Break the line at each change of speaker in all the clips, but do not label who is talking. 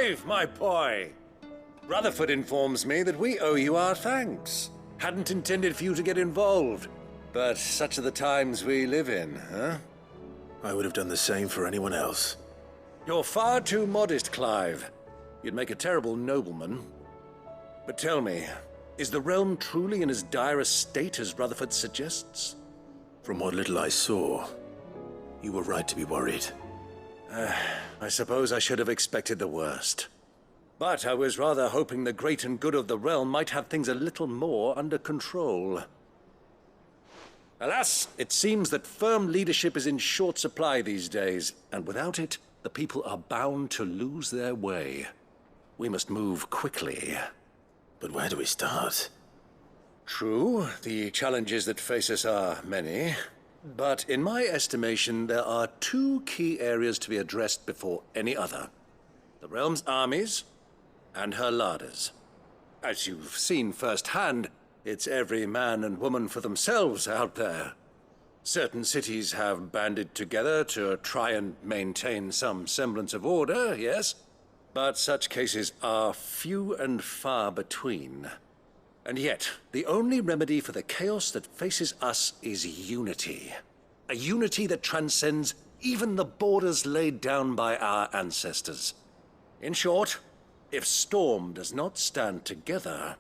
Clive, my boy! Rutherford informs me that we owe you our thanks. Hadn't intended for you to get involved, but such are the times we live in, huh?
I would have done the same for anyone else.
You're far too modest, Clive. You'd make a terrible nobleman. But tell me, is the realm truly in as dire a state as Rutherford suggests?
From what little I saw, you were right to be worried.
I suppose I should have expected the worst. But I was rather hoping the great and good of the realm might have things a little more under control. Alas, it seems that firm leadership is in short supply these days, and without it, the people are bound to lose their way. We must move quickly.
But where do we start?
True, the challenges that face us are many. But in my estimation, there are two key areas to be addressed before any other. The realm's armies and her larders. As you've seen firsthand, it's every man and woman for themselves out there. Certain cities have banded together to try and maintain some semblance of order, yes? But such cases are few and far between. And yet, the only remedy for the chaos that faces us is unity. A unity that transcends even the borders laid down by our ancestors. In short, if Storm does not stand together,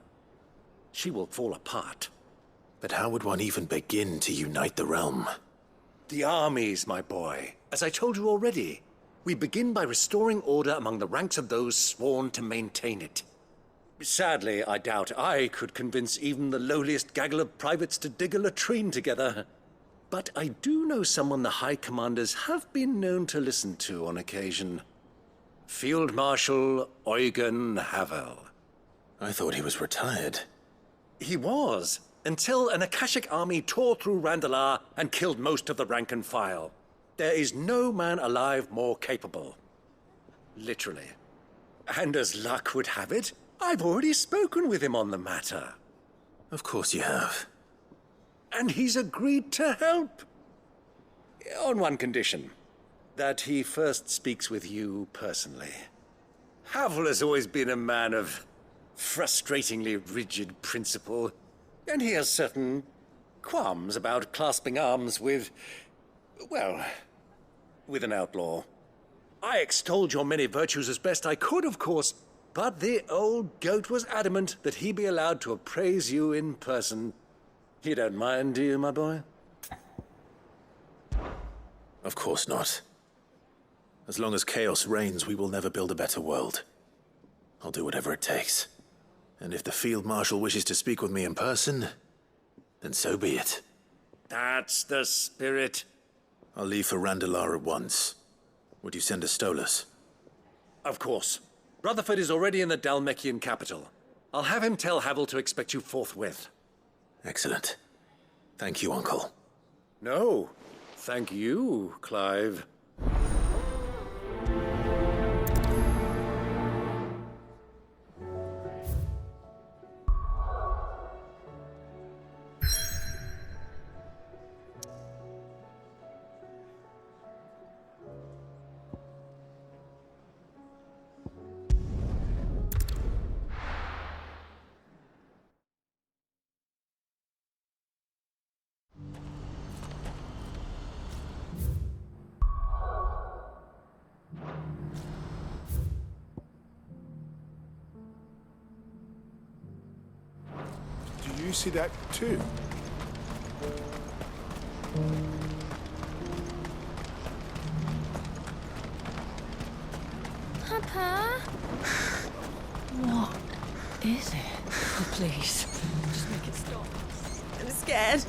she will fall apart.
But how would one even begin to unite the realm?
The armies, my boy. As I told you already, we begin by restoring order among the ranks of those sworn to maintain it. Sadly, I doubt I could convince even the lowliest gaggle of privates to dig a latrine together. But I do know someone the High Commanders have been known to listen to on occasion. Field Marshal Eugen Havel.
I thought he was retired.
He was, until an Akashic army tore through Randalar and killed most of the rank and file. There is no man alive more capable. Literally. And as luck would have it, I've already spoken with him on the matter.
Of course you have.
And he's agreed to help. On one condition. That he first speaks with you personally. Havel has always been a man of frustratingly rigid principle, and he has certain qualms about clasping arms with, well, with an outlaw. I extolled your many virtues as best I could, of course, but the old goat was adamant that he be allowed to appraise you in person. You don't mind, do you, my boy?
Of course not. As long as chaos reigns, we will never build a better world. I'll do whatever it takes. And if the Field Marshal wishes to speak with me in person, then so be it.
That's the spirit.
I'll leave for Randalar at once. Would you send a Stolas?
Of course. Rutherford is already in the Dhalmekian capital. I'll have him tell Havel to expect you forthwith.
Excellent. Thank you, Uncle.
No, thank you, Clive.
Do you see that too?
Papa?
What is it? Oh, please. Just make it stop.
I'm scared.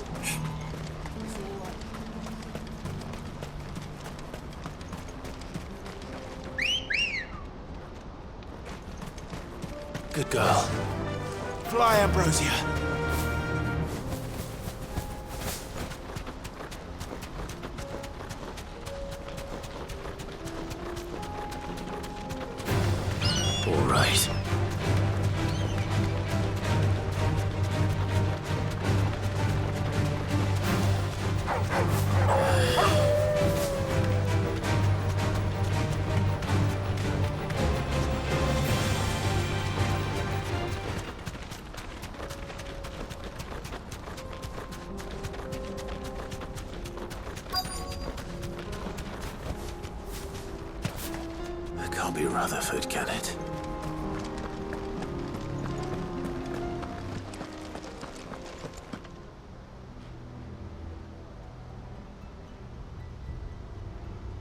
Good girl.
Fly, Ambrosia!
All right. Can't be Rutherford, can it?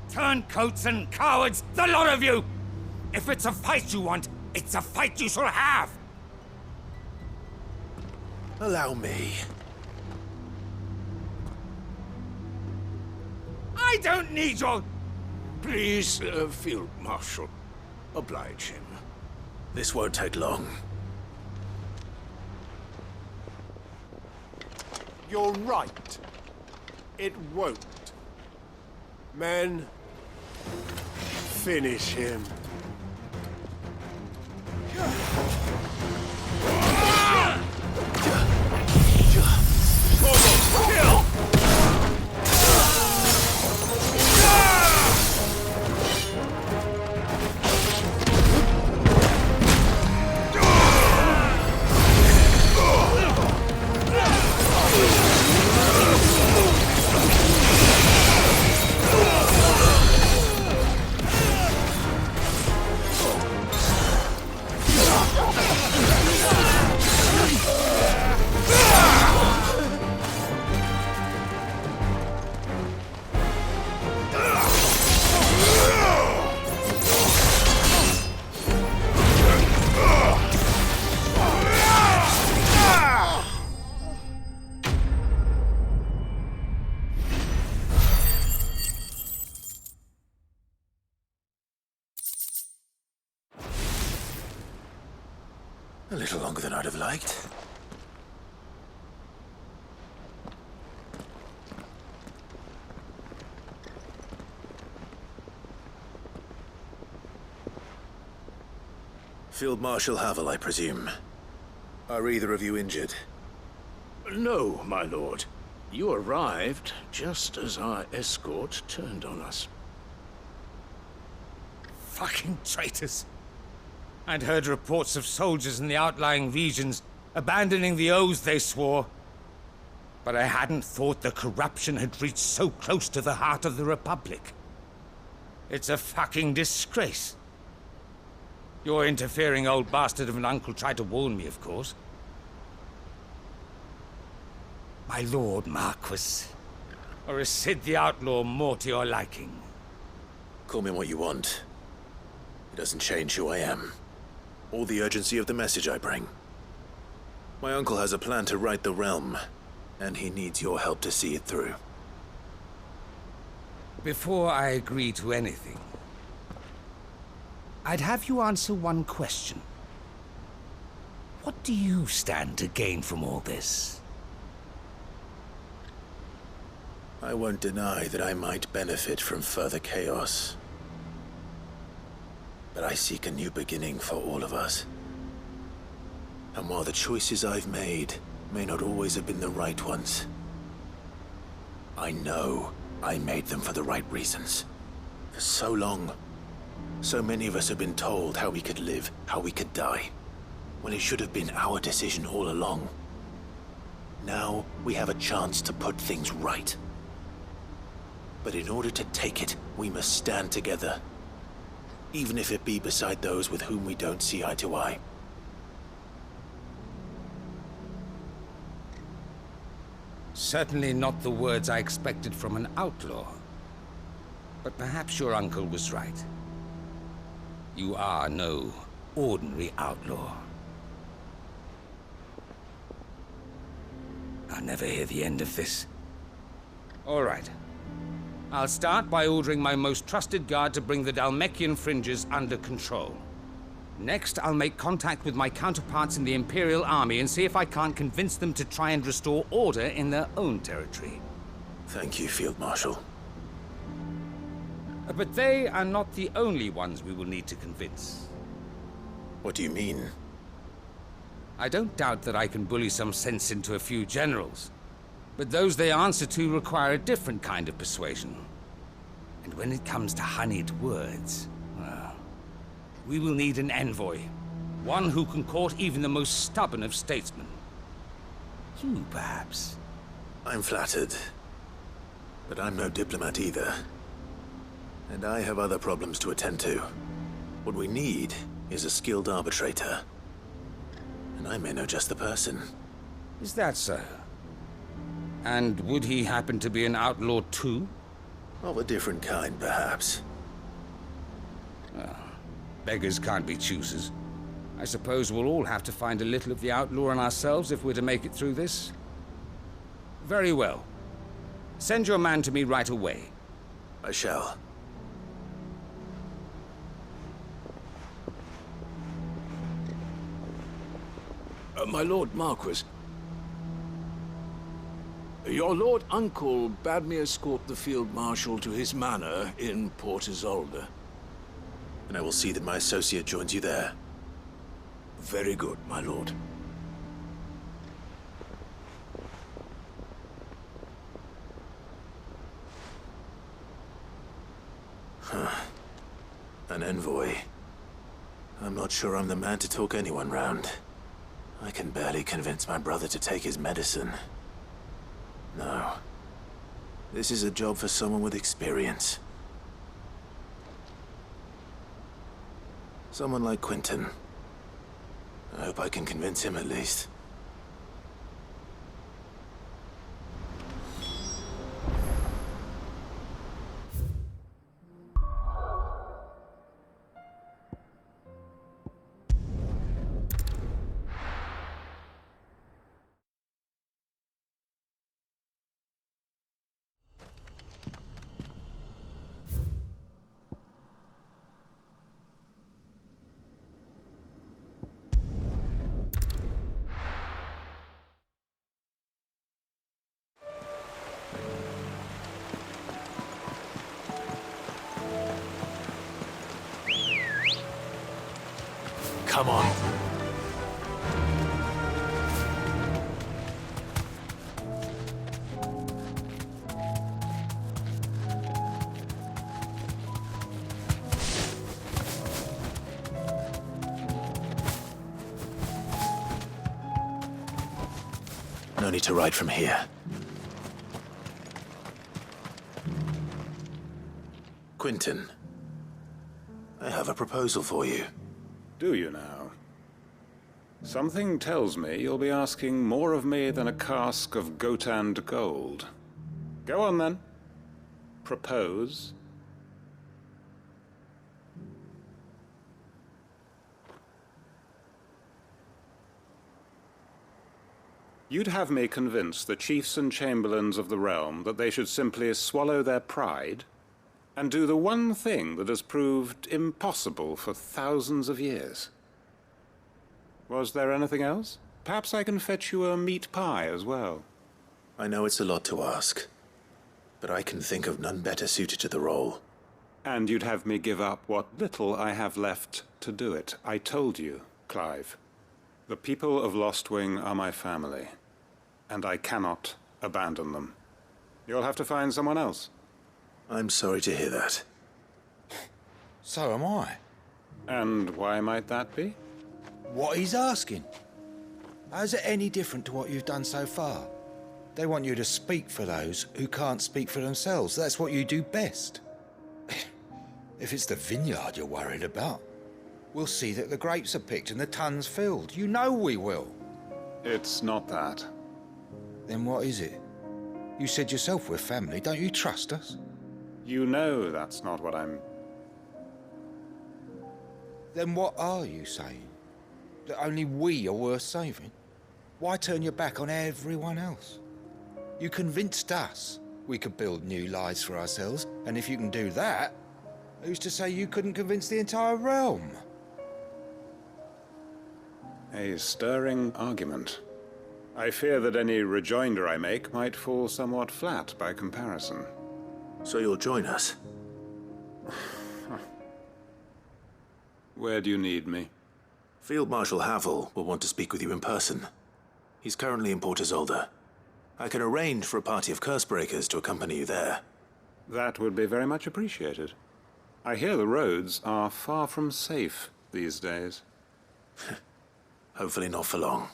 Turncoats and cowards, the lot of you! If it's a fight you want, it's a fight you shall have!
Allow me.
I don't need your...
Please, Field Marshal. Oblige him.
This won't take long.
You're right. It won't. Men, finish him. Kill!
A little longer than I'd have liked. Field Marshal Havel, I presume. Are either of you injured?
No, my lord. You arrived just as our escort turned on us.
Fucking traitors. I'd heard reports of soldiers in the outlying regions abandoning the oaths they swore. But I hadn't thought the corruption had reached so close to the heart of the Republic. It's a fucking disgrace. Your interfering old bastard of an uncle tried to warn me, of course. My lord Marquis. Or is Sid the Outlaw more to your liking?
Call me what you want. It doesn't change who I am, or the urgency of the message I bring. My uncle has a plan to right the realm, and he needs your help to see it through.
Before I agree to anything, I'd have you answer one question. What do you stand to gain from all this?
I won't deny that I might benefit from further chaos. But I seek a new beginning for all of us. And while the choices I've made may not always have been the right ones, I know I made them for the right reasons. For so long, so many of us have been told how we could live, how we could die, when it should have been our decision all along. Now we have a chance to put things right. But in order to take it, we must stand together. Even if it be beside those with whom we don't see eye to eye.
Certainly not the words I expected from an outlaw. But perhaps your uncle was right. You are no ordinary outlaw. I'll never hear the end of this. All right. I'll start by ordering my most trusted guard to bring the Dhalmekian fringes under control. Next, I'll make contact with my counterparts in the Imperial Army and see if I can't convince them to try and restore order in their own territory.
Thank you, Field Marshal.
But they are not the only ones we will need to convince.
What do you mean?
I don't doubt that I can bully some sense into a few generals. But those they answer to require a different kind of persuasion. And when it comes to honeyed words, well, we will need an envoy. One who can court even the most stubborn of statesmen. You, perhaps.
I'm flattered. But I'm no diplomat either. And I have other problems to attend to. What we need is a skilled arbitrator. And I may know just the person.
Is that so? And would he happen to be an outlaw too?
Of a different kind, perhaps.
Beggars can't be choosers. I suppose we'll all have to find a little of the outlaw in ourselves if we're to make it through this. Very well. Send your man to me right away.
I shall.
My Lord Marquis, your Lord Uncle bade me escort the Field Marshal to his manor in Port Isolde.
And I will see that my associate joins you there.
Very good, my lord.
An envoy. I'm not sure I'm the man to talk anyone round. I can barely convince my brother to take his medicine. No. This is a job for someone with experience. Someone like Quinten. I hope I can convince him at least. Come on. No need to ride from here. Quinten, I have a proposal for you.
Do you now? Something tells me you'll be asking more of me than a cask of Gotand gold. Go on then. Propose. You'd have me convince the chiefs and chamberlains of the realm that they should simply swallow their pride and do the one thing that has proved impossible for thousands of years. Was there anything else? Perhaps I can fetch you a meat pie as well.
I know it's a lot to ask, but I can think of none better suited to the role.
And you'd have me give up what little I have left to do it. I told you, Clive. The people of Lostwing are my family, and I cannot abandon them. You'll have to find someone else.
I'm sorry to hear that.
So am I.
And why might that be?
What he's asking. How's it any different to what you've done so far? They want you to speak for those who can't speak for themselves. That's what you do best. If it's the vineyard you're worried about, we'll see that the grapes are picked and the tons filled. You know we will.
It's not that.
Then what is it? You said yourself we're family. Don't you trust us?
You know that's not what I'm...
Then what are you saying? That only we are worth saving? Why turn your back on everyone else? You convinced us we could build new lives for ourselves, and if you can do that, who's to say you couldn't convince the entire realm?
A stirring argument. I fear that any rejoinder I make might fall somewhat flat by comparison.
So you'll join us?
Where do you need me?
Field Marshal Havel will want to speak with you in person. He's currently in Port Isolde. I can arrange for a party of Cursebreakers to accompany you there.
That would be very much appreciated. I hear the roads are far from safe these days.
Hopefully not for long.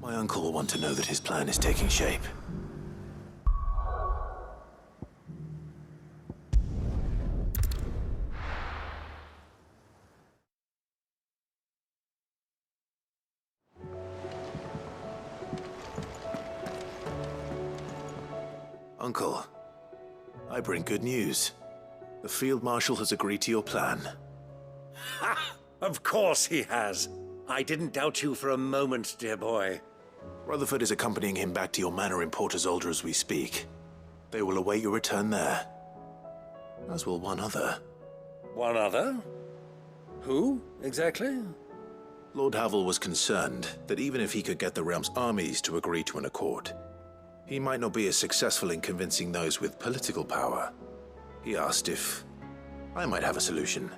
My uncle will want to know that his plan is taking shape. Uncle, I bring good news. The Field Marshal has agreed to your plan.
Ha! Of course he has. I didn't doubt you for a moment, dear boy.
Rutherford is accompanying him back to your manor in Port Isolde as we speak. They will await your return there. As will one other.
One other? Who, exactly?
Lord Havel was concerned that even if he could get the realm's armies to agree to an accord, he might not be as successful in convincing those with political power. He asked if I might have a solution,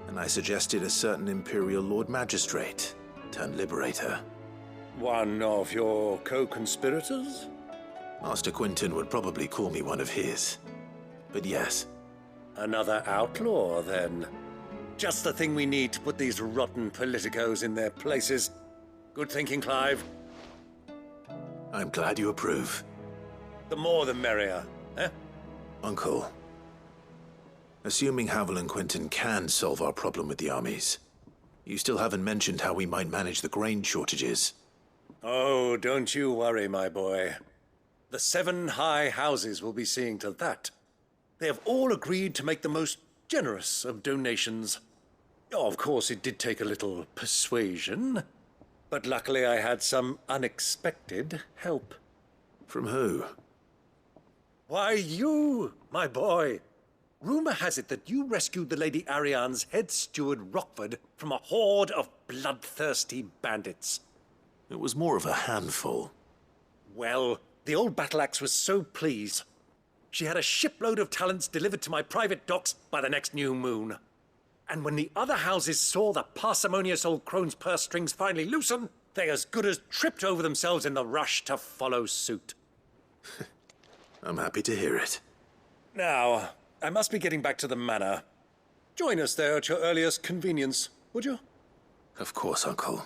and I suggested a certain Imperial Lord Magistrate turned Liberator.
One of your co-conspirators?
Master Quinten would probably call me one of his. But yes.
Another outlaw, then. Just the thing we need to put these rotten politicos in their places. Good thinking, Clive.
I'm glad you approve.
The more the merrier, eh?
Uncle, assuming Havel and Quinten can solve our problem with the armies, you still haven't mentioned how we might manage the grain shortages.
Oh, don't you worry, my boy. The 7 high houses will be seeing to that. They have all agreed to make the most generous of donations. Oh, of course, it did take a little persuasion, but luckily I had some unexpected help.
From who?
Why, you, my boy. Rumor has it that you rescued the Lady Ariane's head steward Rockford from a horde of bloodthirsty bandits.
It was more of a handful.
Well, the old battle axe was so pleased. She had a shipload of talents delivered to my private docks by the next new moon. And when the other houses saw the parsimonious old crone's purse strings finally loosen, they as good as tripped over themselves in the rush to follow suit.
I'm happy to hear it.
Now, I must be getting back to the manor. Join us there at your earliest convenience, would you?
Of course, Uncle.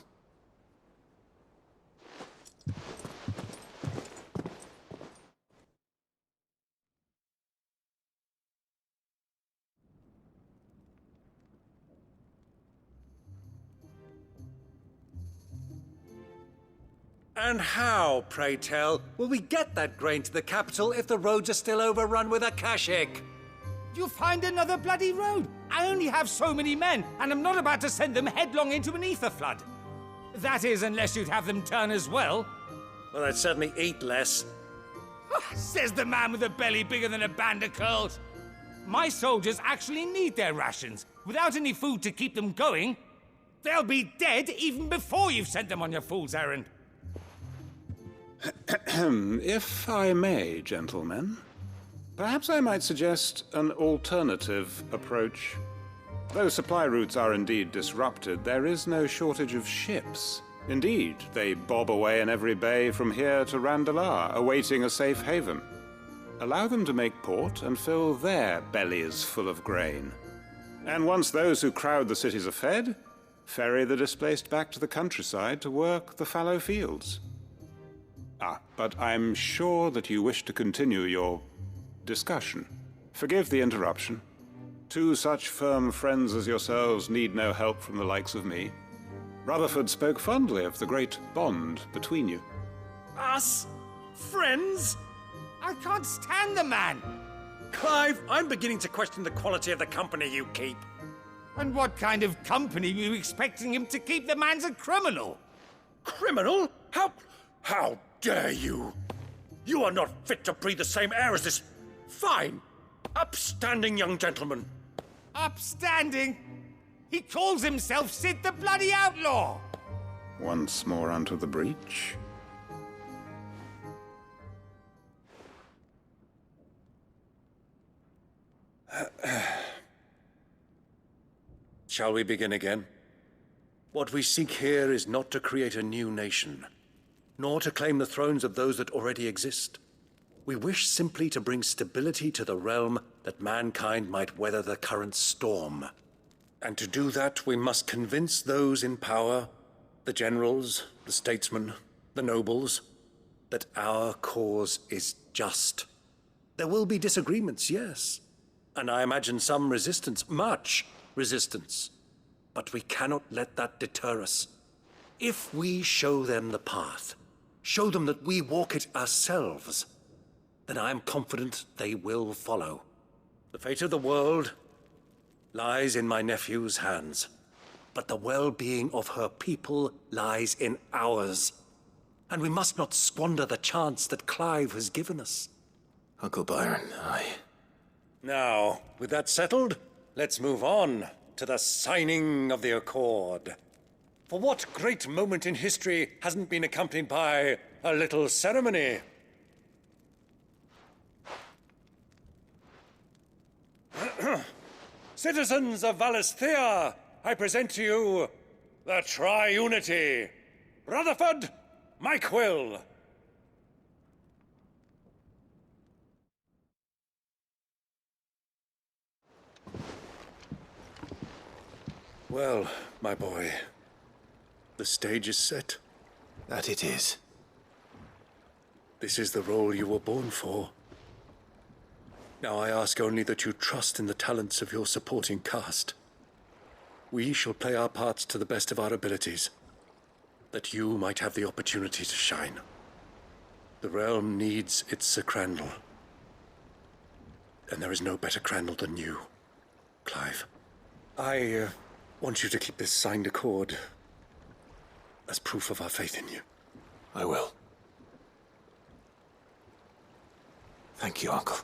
And how, pray tell, will we get that grain to the capital if the roads are still overrun with akashic?
You'll find another bloody road. I only have so many men, and I'm not about to send them headlong into an ether flood. That is, unless you'd have them turn as well.
Well, I'd certainly eat less.
Says the man with a belly bigger than a band of curls. My soldiers actually need their rations. Without any food to keep them going, they'll be dead even before you've sent them on your fool's errand.
If I may, gentlemen, perhaps I might suggest an alternative approach. Though supply routes are indeed disrupted, there is no shortage of ships. Indeed, they bob away in every bay from here to Randalar, awaiting a safe haven. Allow them to make port and fill their bellies full of grain. And once those who crowd the cities are fed, ferry the displaced back to the countryside to work the fallow fields. But I'm sure that you wish to continue your discussion. Forgive the interruption. 2 such firm friends as yourselves need no help from the likes of me. Rutherford spoke fondly of the great bond between you.
Us? Friends?
I can't stand the man.
Clive, I'm beginning to question the quality of the company you keep.
And what kind of company were you expecting him to keep? The man's a criminal.
Criminal? How dare you? You are not fit to breathe the same air as this fine, upstanding young gentleman.
Upstanding? He calls himself Sid the bloody outlaw.
Once more onto the breach.
Shall we begin again? What we seek here is not to create a new nation, nor to claim the thrones of those that already exist. We wish simply to bring stability to the realm that mankind might weather the current storm. And to do that, we must convince those in power, the generals, the statesmen, the nobles, that our cause is just. There will be disagreements, yes, and I imagine some resistance, much resistance. But we cannot let that deter us. If we show them the path, show them that we walk it ourselves, then I am confident they will follow. The fate of the world lies in my nephew's hands, but the well-being of her people lies in ours. And we must not squander the chance that Clive has given us.
Uncle Byron,
Now, with that settled, let's move on to the signing of the Accord. For what great moment in history hasn't been accompanied by a little ceremony? Citizens of Valisthea, I present to you the Triunity. Rutherford, Mike Will. Well, my boy, the stage is set.
that it is.
This is the role you were born for. Now I ask only that you trust in the talents of your supporting cast. We shall play our parts to the best of our abilities, that you might have the opportunity to shine. The realm needs its Sir Crandall. And there is no better Crandall than you, Clive. I want you to keep this signed accord as proof of our faith in you.
I will. Thank you, Uncle.